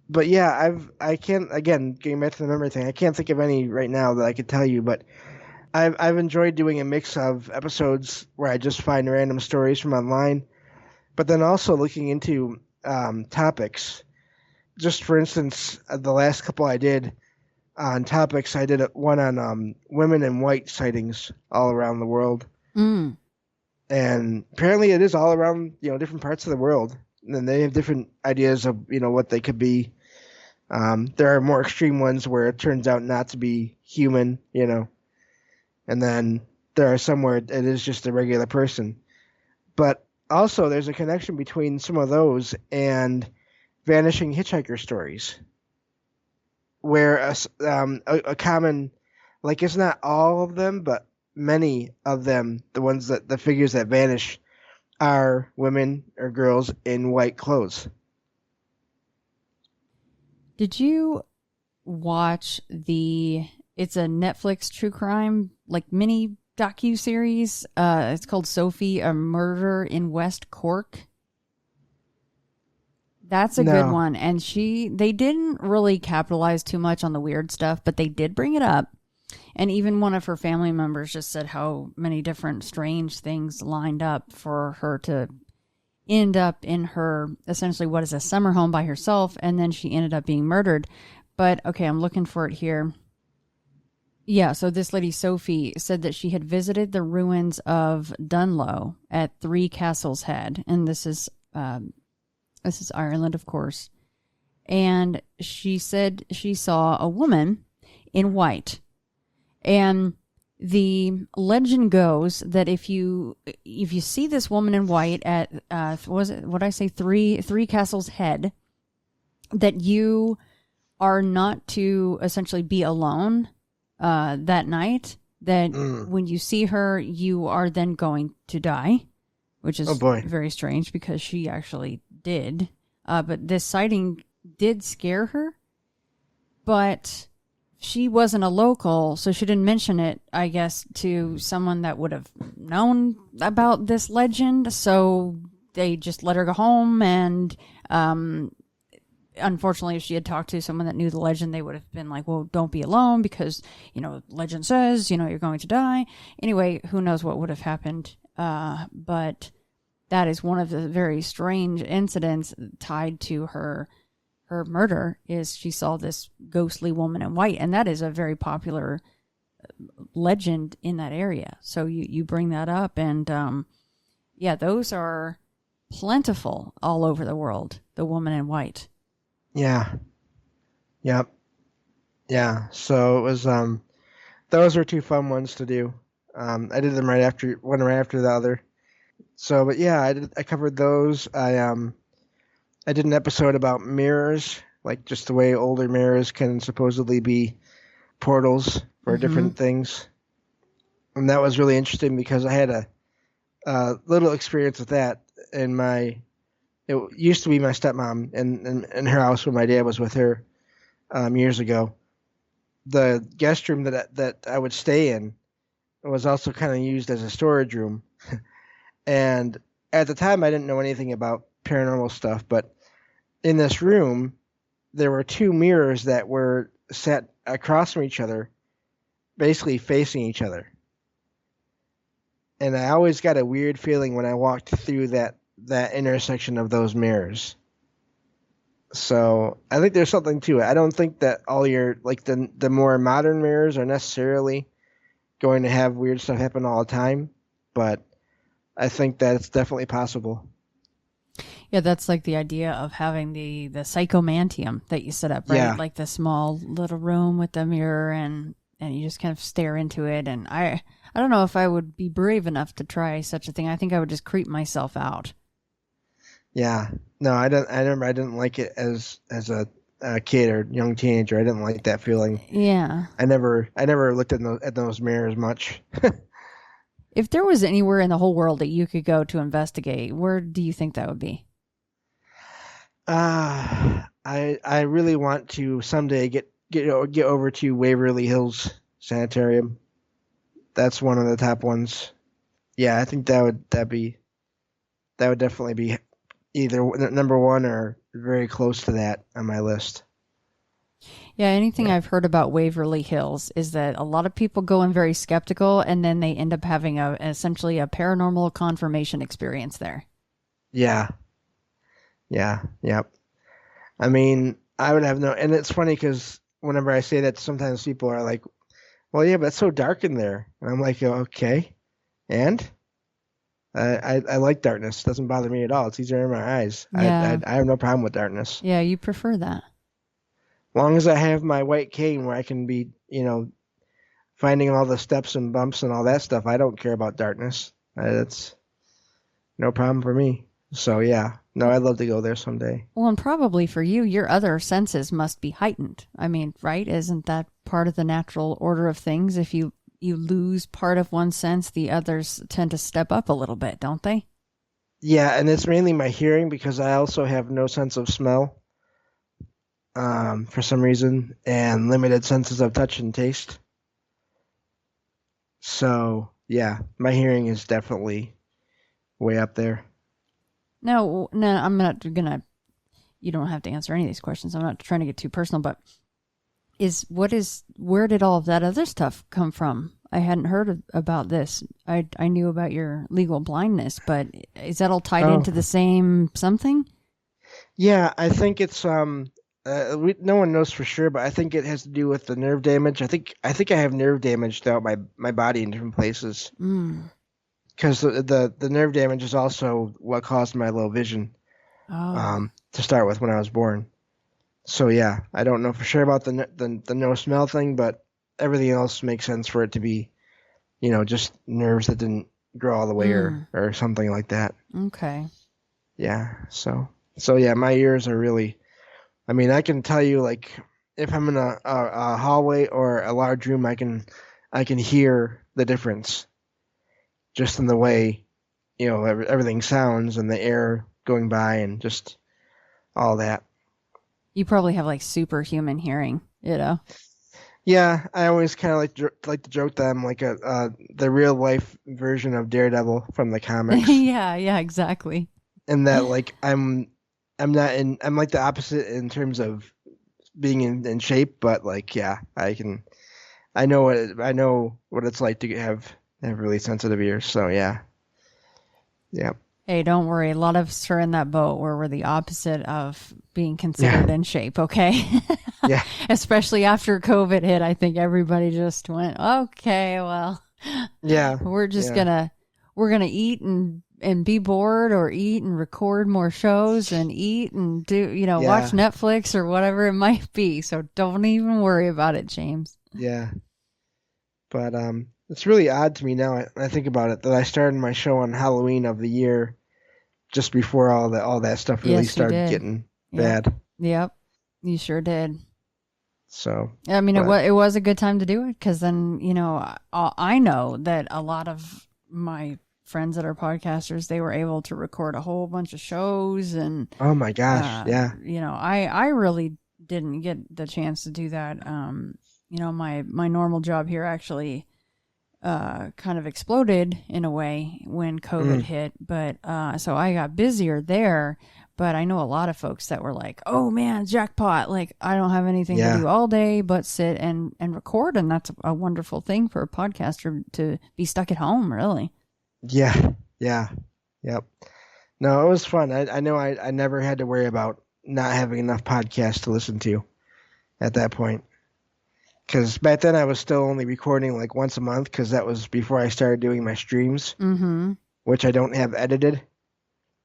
But yeah, I can't, again, getting back to the memory thing, I can't think of any right now that I could tell you, but I've enjoyed doing a mix of episodes where I just find random stories from online, but then also looking into topics. Just for instance, the last couple I did on topics, I did one on women in white sightings all around the world. Mm. And apparently it is all around, different parts of the world. And they have different ideas of, what they could be. There are more extreme ones where it turns out not to be human, and then there are some where it is just a regular person. But also there's a connection between some of those and vanishing hitchhiker stories, where a common, like, it's not all of them, but many of them, the figures that vanish, are women or girls in white clothes. Did you watch it's a Netflix true crime, like, mini docu-series? It's called Sophie, A Murder in West Cork. That's a good one. And they didn't really capitalize too much on the weird stuff, but they did bring it up. And even one of her family members just said how many different strange things lined up for her to end up in her, essentially, what is a summer home by herself, and then she ended up being murdered. But, okay, I'm looking for it here. Yeah, so this lady, Sophie, said that she had visited the ruins of Dunlow at Three Castles Head, and this is Ireland, of course. And she said she saw a woman in white. And the legend goes that if you see this woman in white at Three Castles Head, that you are not to essentially be alone that night. That when you see her, you are then going to die, which is very strange because she actually did. But this sighting did scare her, but she wasn't a local, so she didn't mention it, I guess, to someone that would have known about this legend. So they just let her go home. And unfortunately, if she had talked to someone that knew the legend, they would have been like, well, don't be alone because, legend says, you're going to die. Anyway, who knows what would have happened. But that is one of the very strange incidents tied to her murder, is she saw this ghostly woman in white. And that is a very popular legend in that area. So you bring that up, and yeah, those are plentiful all over the world, the woman in white. Yeah. Yep. Yeah. So it was those were two fun ones to do. I did them one right after the other. So, but yeah, I covered those. I did an episode about mirrors, like just the way older mirrors can supposedly be portals for different things. And that was really interesting because I had a little experience with that it used to be my stepmom in her house when my dad was with her years ago. The guest room that I would stay in was also kind of used as a storage room. And at the time, I didn't know anything about paranormal stuff, but in this room, there were two mirrors that were set across from each other, basically facing each other. And I always got a weird feeling when I walked through that intersection of those mirrors. So I think there's something to it. I don't think that all your, like, the more modern mirrors are necessarily going to have weird stuff happen all the time, but I think that it's definitely possible. Yeah, that's like the idea of having the psychomantium that you set up, right? Yeah. Like the small little room with the mirror, and you just kind of stare into it. And I don't know if I would be brave enough to try such a thing. I think I would just creep myself out. Yeah. No, I didn't like it as a kid or young teenager. I didn't like that feeling. Yeah. I never looked at those mirrors much. If there was anywhere in the whole world that you could go to investigate, where do you think that would be? I really want to someday get over to Waverly Hills Sanitarium. That's one of the top ones. Yeah, I think that would definitely be either number one or very close to that on my list. Yeah, anything I've heard about Waverly Hills is that a lot of people go in very skeptical, and then they end up having essentially a paranormal confirmation experience there. Yeah. Yep. I mean, I would have and it's funny because whenever I say that, sometimes people are like, well, yeah, but it's so dark in there. And I'm like, okay. And I like darkness. It doesn't bother me at all. It's easier in my eyes. Yeah. I have no problem with darkness. Yeah, you prefer that. As long as I have my white cane where I can be, finding all the steps and bumps and all that stuff, I don't care about darkness. That's no problem for me. So, yeah. No, I'd love to go there someday. Well, and probably for you, your other senses must be heightened. I mean, right? Isn't that part of the natural order of things? If you lose part of one sense, the others tend to step up a little bit, don't they? Yeah, and it's mainly my hearing because I also have no sense of smell for some reason, and limited senses of touch and taste. So, yeah, my hearing is definitely way up there. No, I'm not gonna. You don't have to answer any of these questions. I'm not trying to get too personal, but where did all of that other stuff come from? I hadn't heard about this. I knew about your legal blindness, but is that all tied into the same something? Yeah, I think it's no one knows for sure, but I think it has to do with the nerve damage. I think I have nerve damage throughout my body in different places. Because the nerve damage is also what caused my low vision to start with when I was born. So yeah, I don't know for sure about the no smell thing, but everything else makes sense for it to be, just nerves that didn't grow all the way or something like that. Okay. Yeah. So yeah, my ears are really. I mean, I can tell you like if I'm in a hallway or a large room, I can hear the difference. Just in the way, everything sounds and the air going by and just all that. You probably have like superhuman hearing, Yeah, I always kind of like to joke that I'm like the real life version of Daredevil from the comics. Yeah, exactly. And that like I'm like the opposite in terms of being in shape, but like yeah, I know what it's like to have really sensitive ears, so yeah. Hey, don't worry. A lot of us are in that boat where we're the opposite of being considered in shape, okay? Yeah. Especially after COVID hit, I think everybody just went, okay, well, yeah, we're just gonna eat and be bored, or eat and record more shows and eat and do, watch Netflix or whatever it might be. So don't even worry about it, James. Yeah. But it's really odd to me now. I think about it that I started my show on Halloween of the year, just before all that stuff really started getting bad. Yep, you sure did. So I mean, it was a good time to do it because then I know that a lot of my friends that are podcasters, they were able to record a whole bunch of shows and oh my gosh, yeah. I really didn't get the chance to do that. My normal job here actually kind of exploded in a way when COVID hit, but so I got busier there. But I know a lot of folks that were like, oh man, jackpot, like I don't have anything to do all day but sit and record, and that's a wonderful thing for a podcaster to be stuck at home, really. Yep. No, it was fun. I know I never had to worry about not having enough podcasts to listen to at that point. Because back then I was still only recording like once a month, because that was before I started doing my streams, which I don't have edited.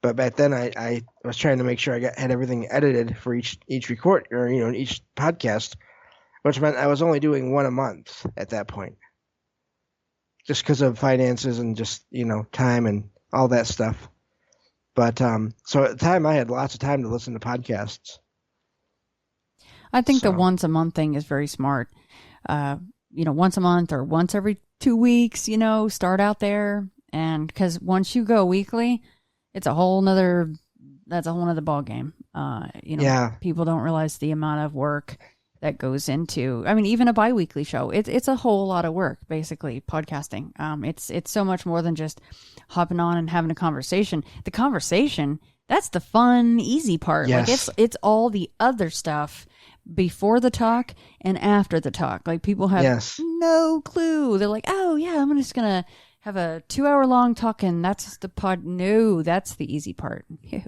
But back then I was trying to make sure I had everything edited for each record, or each podcast, which meant I was only doing one a month at that point, just because of finances and just time and all that stuff. But so at the time I had lots of time to listen to podcasts. I think the once a month thing is very smart. once a month or once every 2 weeks, start out there. And because once you go weekly, it's that's a whole nother ball game. People don't realize the amount of work that goes into, even a bi-weekly show. It's a whole lot of work, basically, podcasting. It's so much more than just hopping on and having a conversation. The conversation, that's the fun, easy part. Yes. Like it's all the other stuff before the talk and after the talk. Like people have no clue. They're like, oh yeah, I'm just going to have a 2-hour long talk and that's the pod. No, that's the easy part. Ew.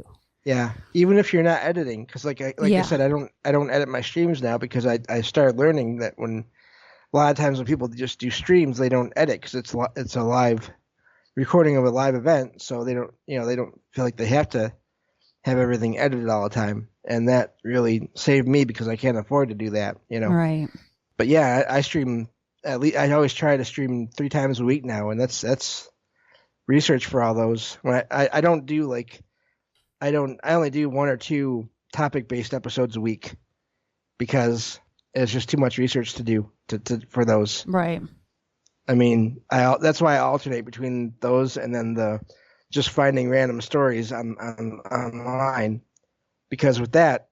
Yeah, even if you're not editing, because I said, I don't edit my streams now because I started learning that when a lot of times when people just do streams, they don't edit because it's a live recording of a live event, so they don't feel like they have to have everything edited all the time, and that really saved me because I can't afford to do that, Right. But yeah, I stream at least. I always try to stream 3 times a week now, and that's research for all those. When I don't do I only do 1 or 2 topic-based episodes a week because it's just too much research to do for those. Right. That's why I alternate between those and then the just finding random stories online, because with that,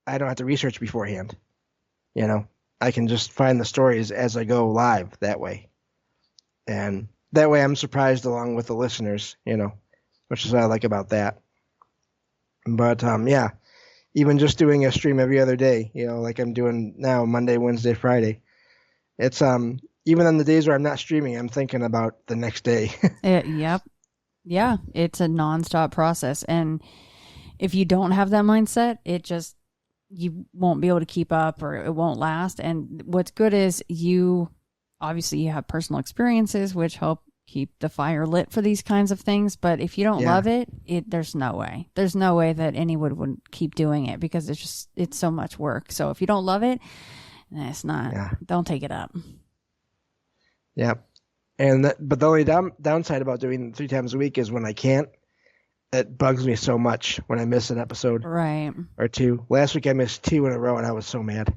I don't have to research beforehand. I can just find the stories as I go live that way. And that way I'm surprised along with the listeners, which is what I like about that. But even just doing a stream every other day, like I'm doing now, Monday, Wednesday, Friday. It's even on the days where I'm not streaming, I'm thinking about the next day. Yep. Yeah, it's a nonstop process, and if you don't have that mindset, you won't be able to keep up, or it won't last. And what's good is you have personal experiences which help keep the fire lit for these kinds of things. But if you don't love it, there's no way that anyone would keep doing it, because it's so much work. So if you don't love it, it's not. Yeah. Don't take it up. Yeah, but the only downside about doing 3 times a week is when I can't. It bugs me so much when I miss an episode, right, or 2. Last week I missed 2 in a row, and I was so mad.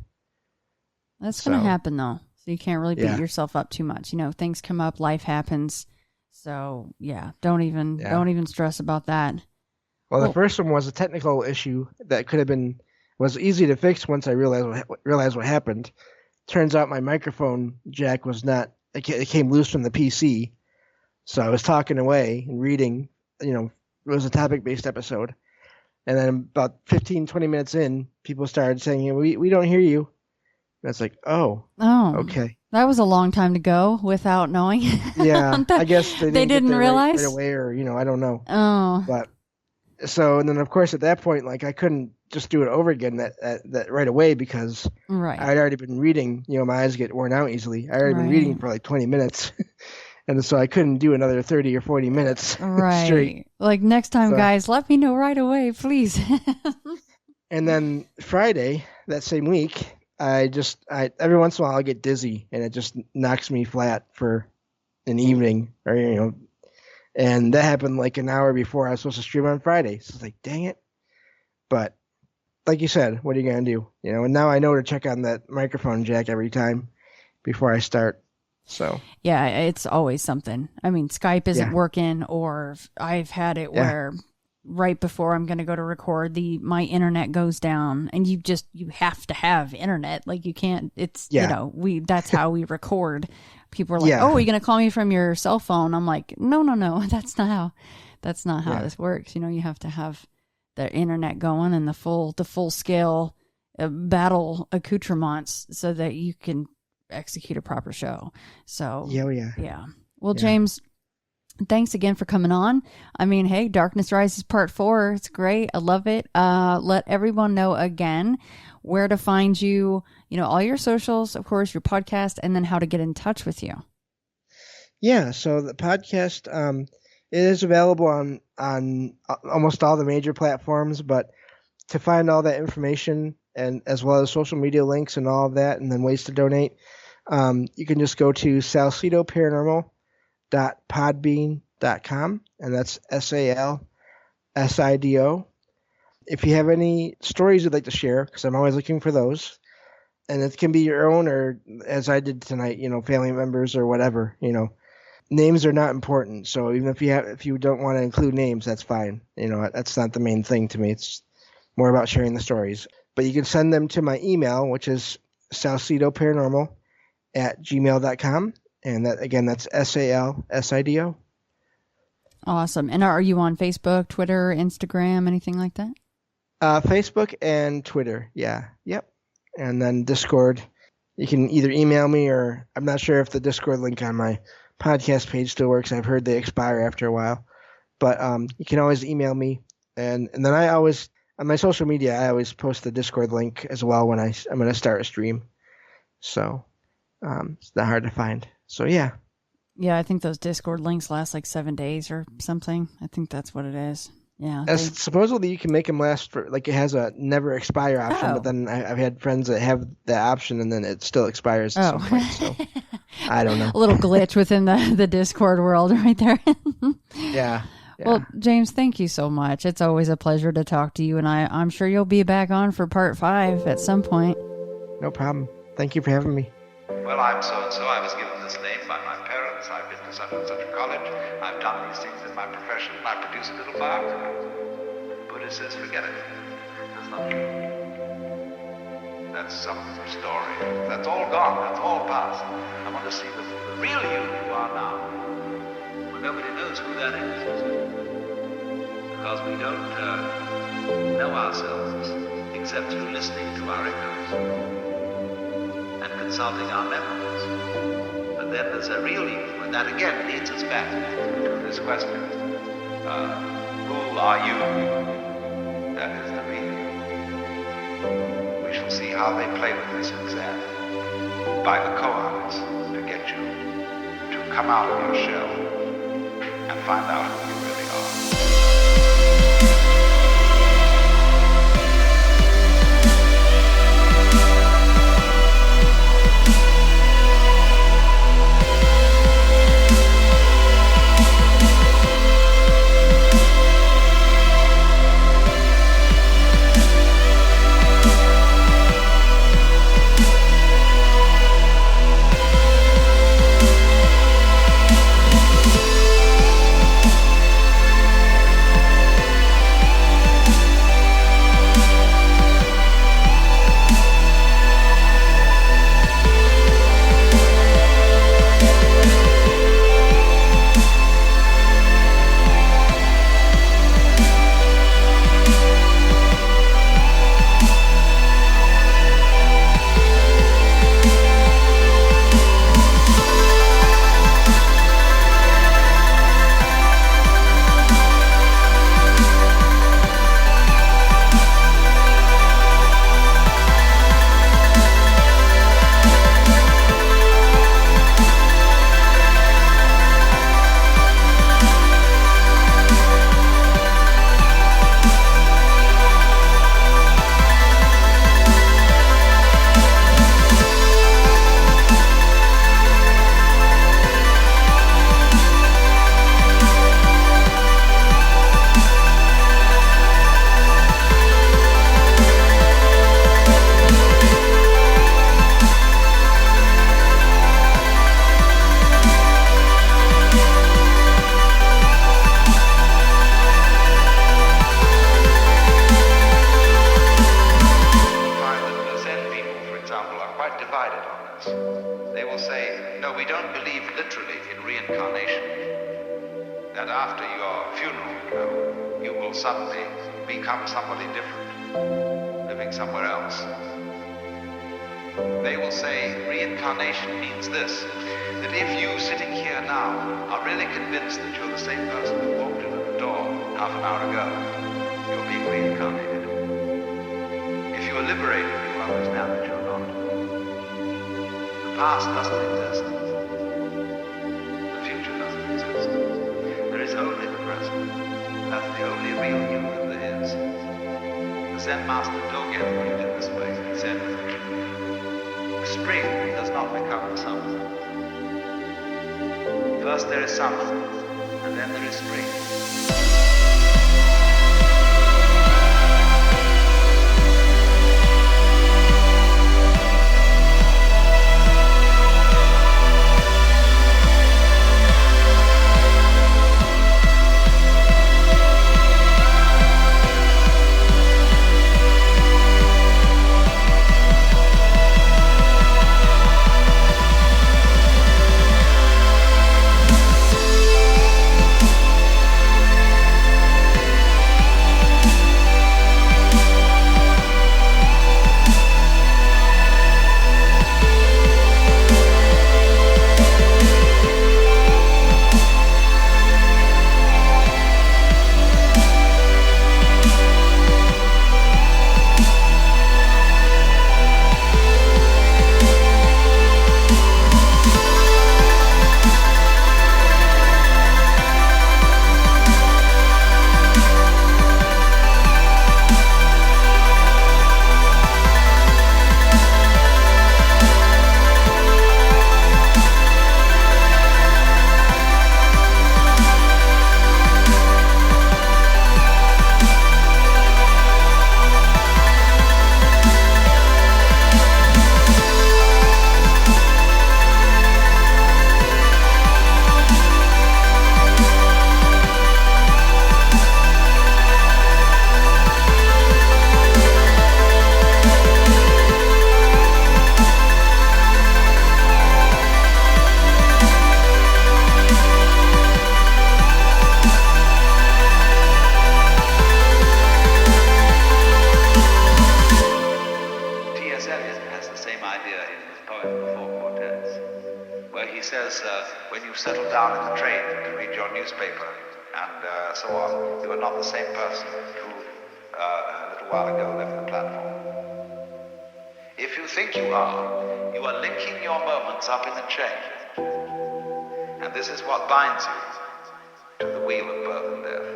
That's gonna happen though. So you can't really beat yourself up too much. Things come up, life happens. So don't even stress about that. Well, the first one was a technical issue that was easy to fix once I realized what happened. Turns out my microphone jack was not. It came loose from the PC, so I was talking away and reading. It was a topic-based episode, and then about 15, 20 minutes in, people started saying, "We don't hear you." And it's like, oh, okay. That was a long time to go without knowing. Yeah, I guess they didn't realize right away, or I don't know. Oh, but so, and then of course at that point, I couldn't just do it over again that right away, because I'd already been reading. My eyes get worn out easily. I already been reading for 20 minutes, and so I couldn't do another 30 or 40 minutes straight. Like next time, guys, let me know right away, please. And then Friday that same week, I every once in a while I get dizzy, and it just knocks me flat for an evening, or and that happened an hour before I was supposed to stream on Friday. So it's like, dang it. But like you said, what are you gonna do? And now I know to check on that microphone jack every time before I start. So yeah, it's always something. Skype isn't working, or I've had it where right before I'm going to go to record, my internet goes down, and you have to have internet. You can't, it's, that's how we record. People are like, oh, are you going to call me from your cell phone? I'm like, no, that's not how this works. You have to have the internet going and the full scale battle accoutrements so that you can execute a proper show. So, yeah. Well, James, thanks again for coming on. Hey, Darkness Rises Part 4. It's great. I love it. Let everyone know again where to find you, all your socials, of course, your podcast, and then how to get in touch with you. Yeah, so the podcast it is available on almost all the major platforms, but to find all that information, and as well as social media links and all of that, and then ways to donate, you can just go to salsidoparanormal.podbean.com, and that's SALSIDO. If you have any stories you'd like to share, because I'm always looking for those, And it can be your own, or as I did tonight, family members or whatever. Names are not important. So even if you don't want to include names, that's fine. That's not the main thing to me. It's more about sharing the stories. But you can send them to my email, which is salsidoparanormal@gmail.com. And that's SALSIDO. Awesome. And are you on Facebook, Twitter, Instagram, anything like that? Facebook and Twitter. Yeah. Yep. And then Discord. You can either email me, or I'm not sure if the Discord link on my podcast page still works. I've heard they expire after a while. But you can always email me. And then I always, on my social media, I always post the Discord link as well when I'm going to start a stream. So it's not hard to find. So, yeah. Yeah, I think those Discord links last like 7 days or something. I think that's what it is. Yeah. Supposedly you can make them last for, like, it has a never expire option, but then I've had friends that have the option and then it still expires at some point. So I don't know. A little glitch within the Discord world right there. Yeah. Well, James, thank you so much. It's always a pleasure to talk to you, and I'm sure you'll be back on for part 5 at some point. No problem. Thank you for having me. Well, I'm so-and-so. I was given this name by my parents. I've been to such and such a college. I've done these things in my profession. I produce a little biography. Buddha says, forget it. That's not true. That's some story. That's all gone. That's all past. I want to see the real you are now. Well, nobody knows who that is. Because we don't know ourselves except through listening to our echoes and consulting our memories. But then there's a real you, and that again leads us back to this question. Who are you? That is the real you. We shall see how they play with this exam by the koans to get you to come out of your shell and find out who you really are. he says, when you settle down in the train to read your newspaper and so on, you are not the same person who a little while ago left the platform. If you think you are linking your moments up in a chain. And this is what binds you to the wheel of birth and death.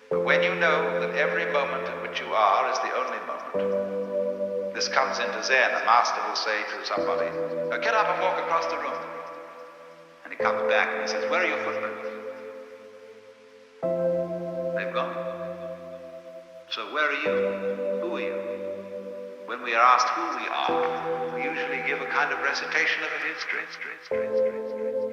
But when you know that every moment in which you are is the only moment, this comes into Zen. A master will say to somebody, get up and walk across the room. And he comes back and he says, where are your footprints? They've gone. So where are you? Who are you? When we are asked who we are, we usually give a kind of recitation of a history.